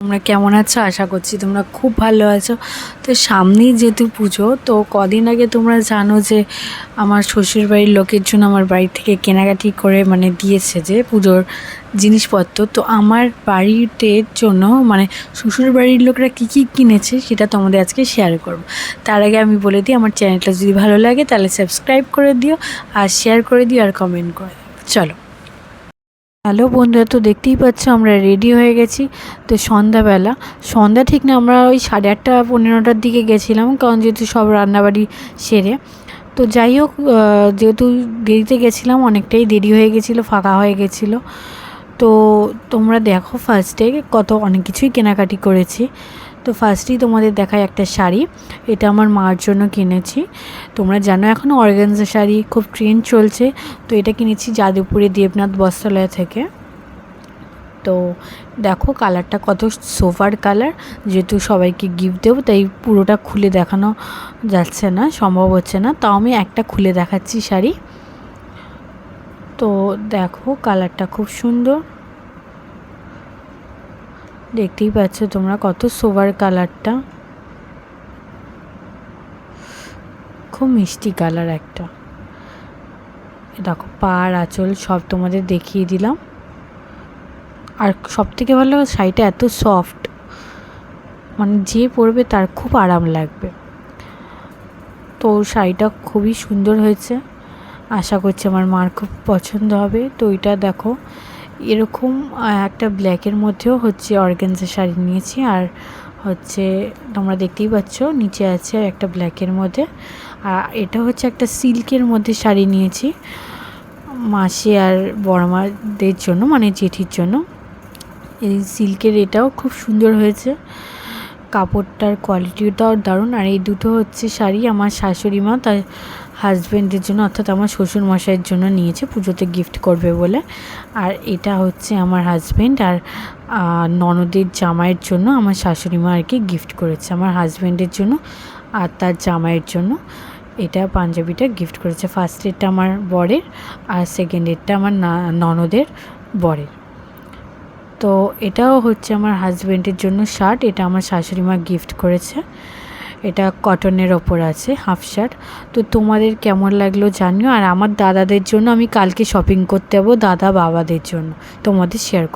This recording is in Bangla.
তোমরা কেমন আছো? আশা করছি তোমরা খুব ভালো আছো। তো সামনেই যেহেতু পুজো, তো কদিন আগে তোমরা জানো যে আমার শ্বশুরবাড়ির লোকের জন্য আমার বাড়ি থেকে কেনাকাটি করে দিয়েছে যে পুজোর জিনিসপত্র। তো আমার বাড়িতে জন্য শ্বশুরবাড়ির লোকরা কী কী কিনেছে সেটা তোমাদের আজকে শেয়ার করব। তার আগে আমি বলে দিই, আমার চ্যানেলটা যদি ভালো লাগে তাহলে সাবস্ক্রাইব করে দিও, আর শেয়ার করে দিও, আর কমেন্ট করে দিও। চলো। হ্যালো বন্ধুরা, তো দেখতেই পাচ্ছ আমরা রেডি হয়ে গেছি। তো সন্ধ্যা ঠিক না, আমরা ওই 8:30-9টার দিকে গেছিলাম, কারণ যেহেতু সব রান্নাবাড়ি সেরে। তো যাই হোক, যেহেতু দেরিতে গেছিলাম, অনেকটাই দেরি হয়ে গেছিলো, ফাঁকা হয়ে গেছিলো। তো তোমরা দেখো, ফার্স্টে অনেক কিছুই কেনাকাটি করেছি। তো ফার্স্টেই তোমাদের দেখায় একটা শাড়ি, এটা আমার মার জন্য কিনেছি। তোমরা জানো এখন অর্গানজা শাড়ি খুব ট্রেন্ড চলছে। তো এটা কিনেছি যাদবপুরে দেবনাথ বস্ত্রালয় থেকে। তো দেখো কালারটা কত সোফার কালার, যেহেতু সবাইকে গিফট দেবো তাই পুরোটা খুলে দেখানো যাচ্ছে না, সম্ভব হচ্ছে না, তাও আমি একটা খুলে দেখাচ্ছি শাড়ি। তো দেখো কালারটা খুব সুন্দর, দেখতেই পাচ্ছ তোমরা কত সোভার কালারটা, খুব মিষ্টি কালার একটা। দেখো পাড় আঁচল সব তোমাদের দেখিয়ে দিলাম। আর সবথেকে ভালো শাড়িটা এত সফট, যে পরবে তার খুব আরাম লাগবে। তো শাড়িটা খুবই সুন্দর হয়েছে, আশা করছি আমার মার খুব পছন্দ হবে। তো এটা দেখো, এরকম একটা ব্ল্যাকের মধ্যেও অর্গানজা শাড়ি নিয়েছি, আর তোমরা দেখতেই পাচ্ছ নিচে আছে একটা ব্ল্যাকের মধ্যে। আর এটা একটা সিল্কের মধ্যে শাড়ি নিয়েছি মাসি আর বড়মাদের জন্য, জেঠির জন্য। এই সিল্কের এটাও খুব সুন্দর হয়েছে, কাপড়টার কোয়ালিটিটাও দারুণ। আর এই দুটো শাড়ি আমার শাশুড়ি মা তার হাজব্যান্ডের জন্য, অর্থাৎ আমার শ্বশুর মশাইয়ের জন্য নিয়েছে, পুজোতে গিফট করবে বলে। আর এটা আমার হাজব্যান্ড আর ননদের জামাইয়ের জন্য আমার শাশুড়ি মা আর কি গিফট করেছে আমার হাজব্যান্ডের জন্য আর তার জামাইয়ের জন্য। এটা পাঞ্জাবিটা গিফট করেছে। ফার্স্ট এডটা আমার বরের, আর সেকেন্ড এডটা আমার ননদের বরের। তো এটাও আমার হাজব্যান্ডের জন্য শার্ট, এটা আমার শাশুড়ি মা গিফট করেছে। এটা কটনের ওপর আছে, হাফ শার্ট। তো তোমাদের কেমন লাগলো জানিও। আর আমার দাদাদের জন্য আমি কালকে শপিং করতে যাবো, দাদা বাবাদের জন্য, তোমাদের শেয়ার